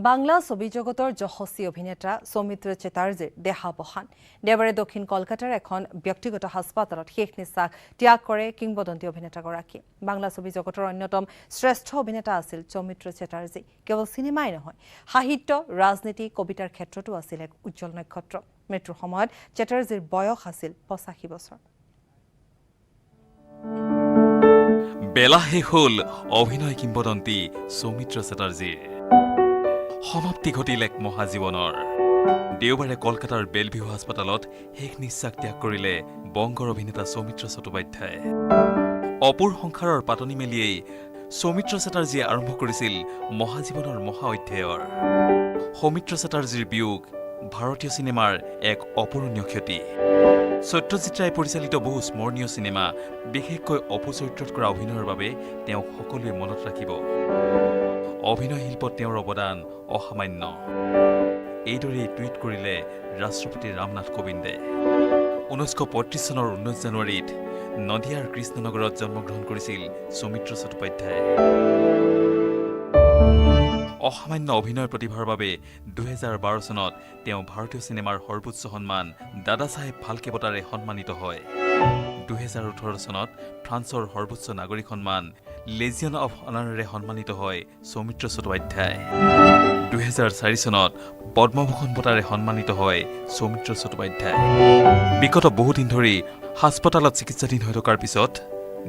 বাংলা ছবি জগতৰ যশস্বী অভিনেতা সৌমিত্ৰ চেটাৰ্জীৰ দেহাৱসান দেওবাৰে দক্ষিণ কলকাতাৰ এখন ব্যক্তিগত হাস্পাতালত শেষ নিশ্বাস ত্যাগ কৰে কিংবদন্তি অভিনেতাগৰাকী। বাংলা ছবি জগতৰ অন্যতম শ্ৰেষ্ঠ অভিনেতা আছিল সৌমিত্ৰ চেটাৰ্জী। কেৱল চিনেমাই নহয়, সাহিত্য, ৰাজনীতি, কবিতাৰ ক্ষেত্ৰতো আছিল এক উজ্জ্বল নক্ষত্ৰ। মৃত্যুৰ সময়ত চেটাৰ্জীৰ বয়স আছিল 85 বছৰ। বেলাহে হল অভিনয় কিংবদন্তি সৌমিত্ৰ চেটাৰ্জীৰ। সমাপ্তি ঘটিল এক মহাজীৱনৰ। দেওবাৰে কলকাতাৰ বেলভিউ হাস্পাতালত শেষ নিশ্বাস ত্যাগ কৰিলে বংগৰ অভিনেতা সৌমিত্ৰ চট্টোপাধ্যায়। অপুৰ সংসাৰৰ পাতনি মেলিয়েই সৌমিত্ৰ চেটাৰ্জীয়ে আৰম্ভ কৰিছিল মহাজীৱনৰ মহা অধ্যায়ৰ। সৌমিত্ৰ চেটাৰ্জীৰ বিয়োগ ভাৰতীয় চিনেমাৰ এক অপূৰণীয় ক্ষতি। সত্যজিৎ ৰায় পৰিচালিত বহু স্মৰণীয় চিনেমা, বিশেষকৈ অপু চৰিত্ৰত কৰা অভিনয়ৰ বাবে তেওঁক সকলোৱে মনত ৰাখিব। অভিনয় শিল্পত তেওঁৰ অৱদান অসামান্য। এইদৰেই টুইট কৰিলে ৰাষ্ট্ৰপতি ৰামনাথ কোবিন্দে। 1935 চনৰ 19 জানুৱাৰীত নদিয়াৰ কৃষ্ণনগৰত জন্মগ্ৰহণ কৰিছিল সৌমিত্ৰ চট্টোপাধ্যায়ে। অসামান্য অভিনয় প্ৰতিভাৰ বাবে 2012 চনত তেওঁ ভাৰতীয় চিনেমাৰ সৰ্বোচ্চ সন্মান দাদা চাহেব ফাল্কে বঁটাৰে সন্মানিত হয়। 2018 চনত ফ্ৰান্সৰ সৰ্বোচ্চ নাগৰিক সন্মান লেজিয়ন অফ অনাৰেৰে সন্মানিত হয় সৌমিত্ৰ চট্টোপাধ্যায়। 2004 চনত পদ্মভূষণ বঁটাৰে সন্মানিত হয় সৌমিত্ৰ চট্টোপাধ্যায়। বিগত বহুদিন ধৰি হাস্পতালত চিকিৎসাধীন হৈ থকাৰ পিছত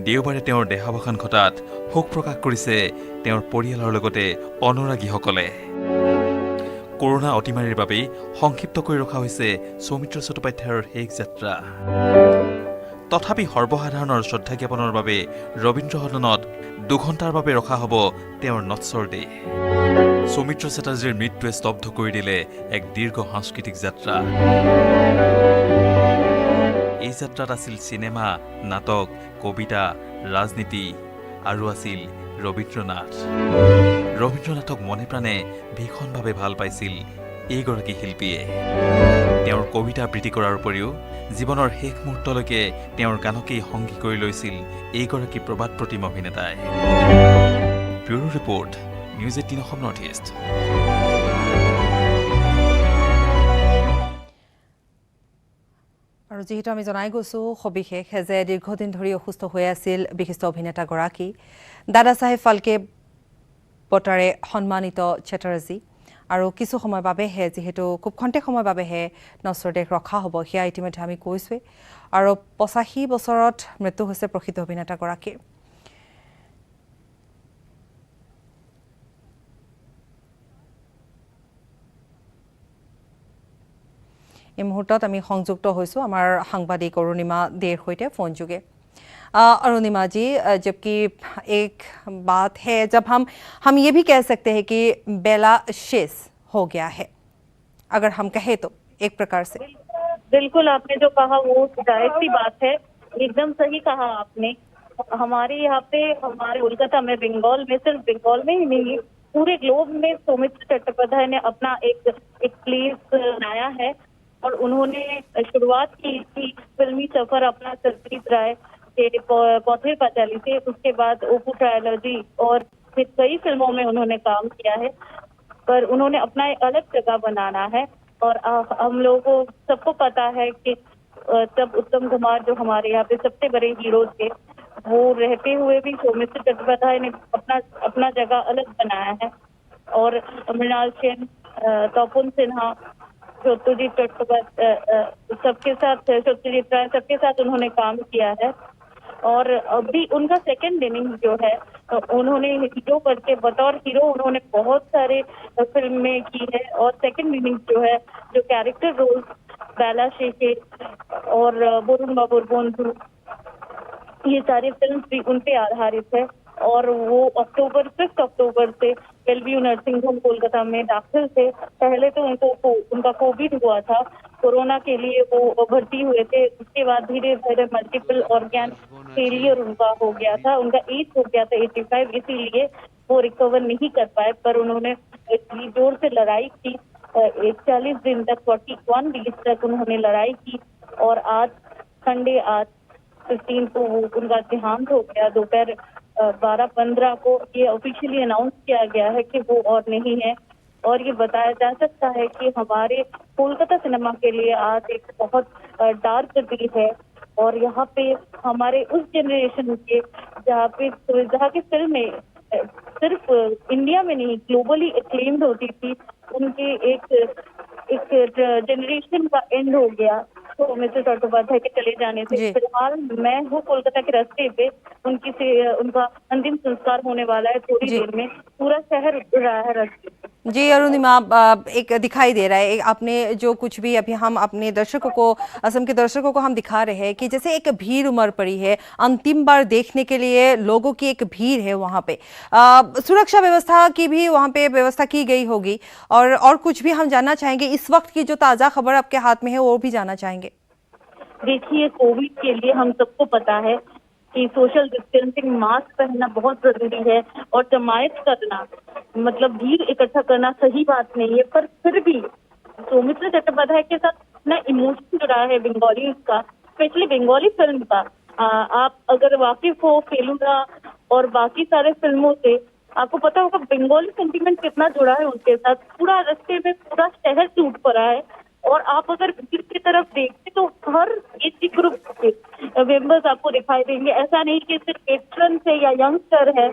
দেওবাৰে তেওঁৰ দেহাৱসান ঘটাত শোক প্ৰকাশ কৰিছে তেওঁৰ পৰিয়ালৰ লগতে অনুৰাগীসকলে। কৰোনা অতিমাৰীৰ বাবেই সংক্ষিপ্ত কৰি ৰখা হৈছে সৌমিত্ৰ চট্টোপাধ্যায়ৰ শেষ যাত্ৰা। তথাপি সৰ্বসাধাৰণৰ শ্ৰদ্ধা জ্ঞাপনৰ বাবে ৰবীন্দ্ৰ সদনত 2 ঘণ্টাৰ বাবে ৰখা হ'ব তেওঁৰ নশ্বৰ দেহ। সৌমিত্ৰ চেটাৰ্জীৰ মৃত্যুৱে স্তব্ধ কৰি দিলে এক দীৰ্ঘ সাংস্কৃতিক যাত্ৰা। এই যাত্ৰাত আছিল চিনেমা, নাটক, কবিতা, ৰাজনীতি আৰু আছিল ৰবীন্দ্ৰনাথ। ৰবীন্দ্ৰনাথক মনে প্ৰাণে ভীষণভাৱে ভাল পাইছিল এইগৰাকী শিল্পীয়ে। তেওঁৰ কবিতা আবৃত্তি কৰাৰ উপৰিও জীৱনৰ শেষ মুহূৰ্তলৈকে তেওঁৰ গানকেই সংগী কৰি লৈছিল এইগৰাকী প্ৰবাদ প্ৰতিম অভিনেতাই। ব্যুৰো ৰিপৰ্ট, নিউজ 18 অসম নৰ্থ ইষ্ট। আৰু যিহেতু আমি জনাই গৈছোঁ সবিশেষ যে দীৰ্ঘদিন ধৰি অসুস্থ হৈ আছিল বিশিষ্ট অভিনেতাগৰাকী। দাদা চাহেব ফাল্কে বঁটাৰে সন্মানিত চেটাৰ্জী আৰু কিছু সময় বাবেহে, যিহেতু খুব খন্তেক সময় বাবেহে নশ্বৰ দেহ ৰখা হ'ব, সেয়া ইতিমধ্যে আমি কৈছোৱেই। আৰু 85 বছৰত মৃত্যু হৈছে প্ৰসিদ্ধ অভিনেতাগৰাকীৰ। এই মুহূৰ্তত আমি সংযুক্ত হৈছোঁ আমাৰ সাংবাদিক অৰুণিমা দেৰ সৈতে ফোনযোগে। अरुणिमा जी, जबकि एक बात है, जब हम ये भी कह सकते हैं कि बेला शेष हो गया है, अगर हम कहें तो एक प्रकार से। बिल्कुल, आपने जो कहा वो जायज सी बात है, एकदम सही कहा आपने। हमारे यहाँ पे, हमारे कोलकाता में, बंगाल में, सिर्फ बंगाल में ही नहीं पूरे ग्लोब में सौमित्र चट्टोपाध्याय ने अपना एक प्लेस बनाया है। और उन्होंने शुरुआत की थी फिल्मी सफर अपना सत्यजीत राय के पौधे पाचाली से, उसके बाद ओपू ट्रायलॉजी और फिर कई फिल्मों में उन्होंने काम किया है। पर उन्होंने अपना एक अलग जगह बनाना है। और हम लोगों को सबको पता है कि तब उत्तम कुमार जो हमारे यहाँ पे सबसे बड़े हीरो थे, वो रहते हुए भी सौमित्र चट्टोपाध्याय ने अपना जगह अलग बनाया है। और मृणाल सेन, तपोन सिन्हा, सत्यजीत चट्टोपाध्याय, सत्यजीत राय, सबके साथ उन्होंने काम किया है। और अभी उनका सेकंड इनिंग जो है, उन्होंने हीरो करके बतौर हीरो उन्होंने बहुत सारे फिल्म में की है। और सेकंड इनिंग जो है, जो कैरेक्टर रोल बेला शेखे और बोरुन बाबूर बोंधु, ये सारी फिल्म भी उन पे आधारित है। और वो 5 अक्टूबर से बेलव्यू नर्सिंग होम कोलकाता में दाखिल थे। पहले तो उनका कोविड हुआ था, कोरोना के लिए वो भर्ती हुए थे। उसके बाद धीरे धीरे मल्टीपल ऑर्गन फेलियर उनका हो गया था, उनका एज हो गया था 85, इसीलिए वो रिकवर नहीं कर पाए। पर उन्होंने जोर से लड़ाई की, 40 दिन तक, 41 डेज तक उन्होंने लड़ाई की। और आज संडे, आज 15 को उनका देहांत हो गया। दोपहर 12:15 को ये ऑफिशियली अनाउंस किया गया है कि वो और नहीं है। और ये बताया जा सकता है कि हमारे कोलकाता सिनेमा के लिए आज एक बहुत डार्क डे है। और यहाँ पे हमारे उस जनरेशन के जहाँ की फिल्में सिर्फ इंडिया में नहीं ग्लोबली एक्लेम्ड होती थी, उनके एक जनरेशन का एंड हो गया तो मिस्टर चट्टोपाध्याय के चले जाने से। फिलहाल मैं हूँ कोलकाता के रास्ते पे, उनका अंतिम संस्कार होने वाला है थोड़ी देर में। पूरा शहर उठ रहा है रास्ते पे। जी अरुणिमा, एक दिखाई दे रहा है आपने जो कुछ भी अभी हम अपने दर्शकों को, असम के दर्शकों को हम दिखा रहे हैं कि जैसे एक भीड़ उमड़ पड़ी है, अंतिम बार देखने के लिए लोगों की एक भीड़ है वहां पे। सुरक्षा व्यवस्था की भी वहां पे व्यवस्था की गई होगी, और कुछ भी हम जानना चाहेंगे, इस वक्त की जो ताजा खबर आपके हाथ में है वो भी जानना चाहेंगे। देखिए, कोविड के लिए हम सबको पता है कि सोशल डिस्टेंसिंग, मास्क पहनना बहुत जरूरी है और जमायत करना, मतलब भीड़ इकट्ठा करना सही बात नहीं है। पर फिर भी सौमित्र चट्टोपाध्याय के साथ इतना इमोशन जुड़ा है बंगाली का, स्पेशली बंगाली फिल्म का। आप अगर वाकिफ हो फेलुदा और बाकी सारे फिल्मों से, आपको पता होगा बंगाली सेंटीमेंट कितना जुड़ा है उनके साथ। पूरा रास्ते में पूरा शहर टूट पड़ा है। और आप अगर भीड़ की तरफ देखते तो हर एज ग्रुप के मेंबर्स आपको दिखाई देंगे। ऐसा नहीं कि सिर्फ पेट्रन है या यंगस्टर है,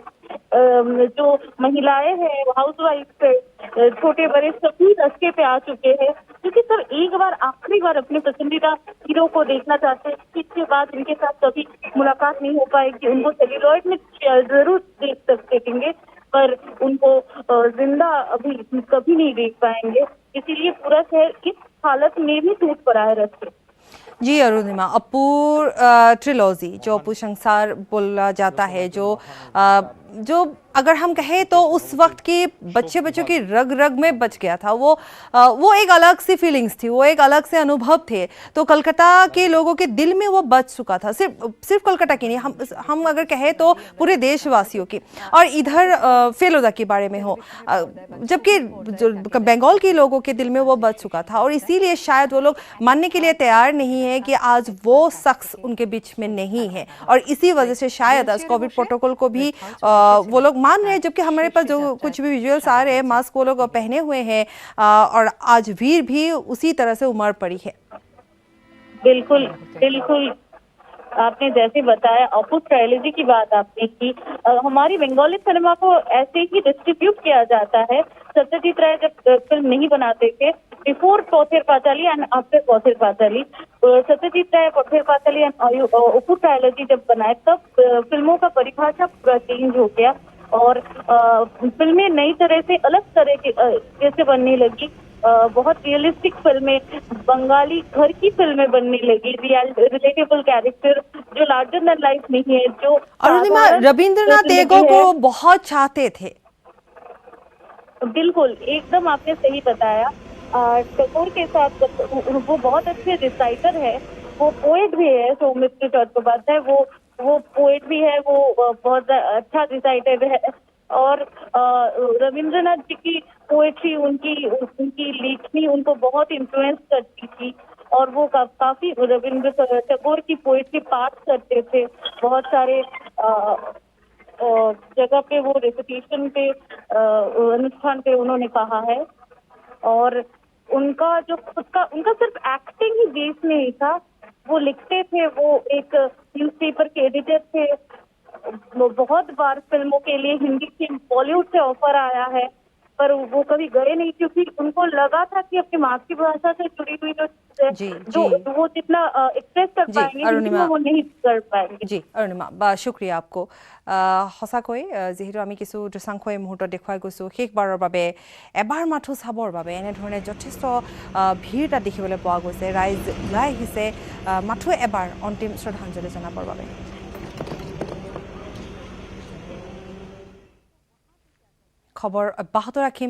जो महिलाएं हैं, हाउसवाइफ है, छोटे बड़े सभी रास्ते पे आ चुके हैं, क्योंकि सब एक बार आखिरी बार अपने पसंदीदा हीरो को देखना चाहते हैं। इसके बाद इनके साथ कभी मुलाकात नहीं हो पाएगी। उनको सेल्यूलॉइड में जरूर देख सकेंगे, पर उनको जिंदा अभी कभी नहीं देख पाएंगे। इसीलिए पूरा शहर इस हालत में भी टूट पड़ा है रास्ते। जी अरुणिमा, अपूर ट्रिलॉजी जो अपूर संसार बोला जाता है, जो अगर हम कहें तो उस वक्त की बच्चों की रग रग में बच गया था। वो एक अलग सी फीलिंग्स थी, वो एक अलग से अनुभव थे। तो कलकत्ता के लोगों के दिल में वो बच चुका था, सिर्फ कलकत्ता की नहीं, हम अगर कहें तो पूरे देशवासियों की। और इधर फेलुदा के बारे में हो, जबकि बंगाल के लोगों के दिल में वो बच चुका था, और इसीलिए शायद वो लोग मानने के लिए तैयार नहीं है कि आज वो शख्स उनके बीच में नहीं है। और इसी वजह से शायद कोविड प्रोटोकॉल को भी वो लोग मान रहे हैं, जबकि हमारे पास जो कुछ भी विजुअल्स आ रहे हैं, मास्क वो लोग पहने हुए हैं, और आज भीड़ भी उसी तरह से उमड़ पड़ी है। बिल्कुल बिल्कुल, आपने जैसे बताया अपूर ट्रायलॉजी की बात आपने की। हमारी बंगाली सिनेमा को ऐसे ही डिस्ट्रीब्यूट किया जाता है। सत्यजीत राय जब फिल्म नहीं बनाते थे, before Pather Panchali and after Pather Panchali, Satyajit Ray, Pather Panchali and Apur trilogy जब बनाए, तब फिल्मों का परिभाषा पूरा चेंज हो गया और फिल्में नई तरह से, अलग तरह के जैसे बनने लगी। बहुत रियलिस्टिक फिल्में, बंगाली घर की फिल्में बनने लगी, रिलेटेबल कैरेक्टर जो लार्जर देन लाइफ नहीं है, जो अरुणिमा रविंद्रनाथ टैगोर को बहुत चाहते थे। बिल्कुल, एकदम आपने सही बताया। टैगोर के साथ वो बहुत अच्छे रिसाइटर है, वो पोएट भी है। सौमित्र चट्टोपाध्याय वो पोएट भी है, वो बहुत अच्छा रिसाइटर है। और रविंद्रनाथ जी की पोएट्री, उनकी लेखनी उनको बहुत इन्फ्लुएंस करती थी, और वो काफी रविंद्र टैगोर की पोएट्री पाठ करते थे। बहुत सारे जगह पे वो रेसिटेशन पे, अनुष्ठान पे उन्होंने कहा है। और उनका सिर्फ एक्टिंग ही बेस नहीं था, वो लिखते थे, वो एक न्यूज़पेपर के एडिटर थे। बहुत बार फिल्मों के लिए हिंदी फिल्म बॉलीवुड से ऑफर आया है, पर वो कभी गए नहीं, क्योंकि उनको लगा था कि अपनी मातृभाषा से जुड़ी हुई जो वो जितना एक्सप्रेस कर पाएंगे हिंदी में वो नहीं कर पाएंगे। जी अरुणिमा, शुक्रिया आपको। সঁচাকৈ যেহেতু আমি কিছু দৃশ্যাংশ এই মুহূৰ্তত দেখুৱাই গৈছোঁ, শেষবাৰৰ বাবে এবাৰ মাথো চাবৰ বাবে এনেধৰণে যথেষ্ট ভিৰ তাত দেখিবলৈ পোৱা গৈছে। ৰাইজ ওলাই আহিছে মাথো এবাৰ অন্তিম শ্ৰদ্ধাঞ্জলি জনাবৰ বাবে। খবৰ অব্যাহত ৰাখিম।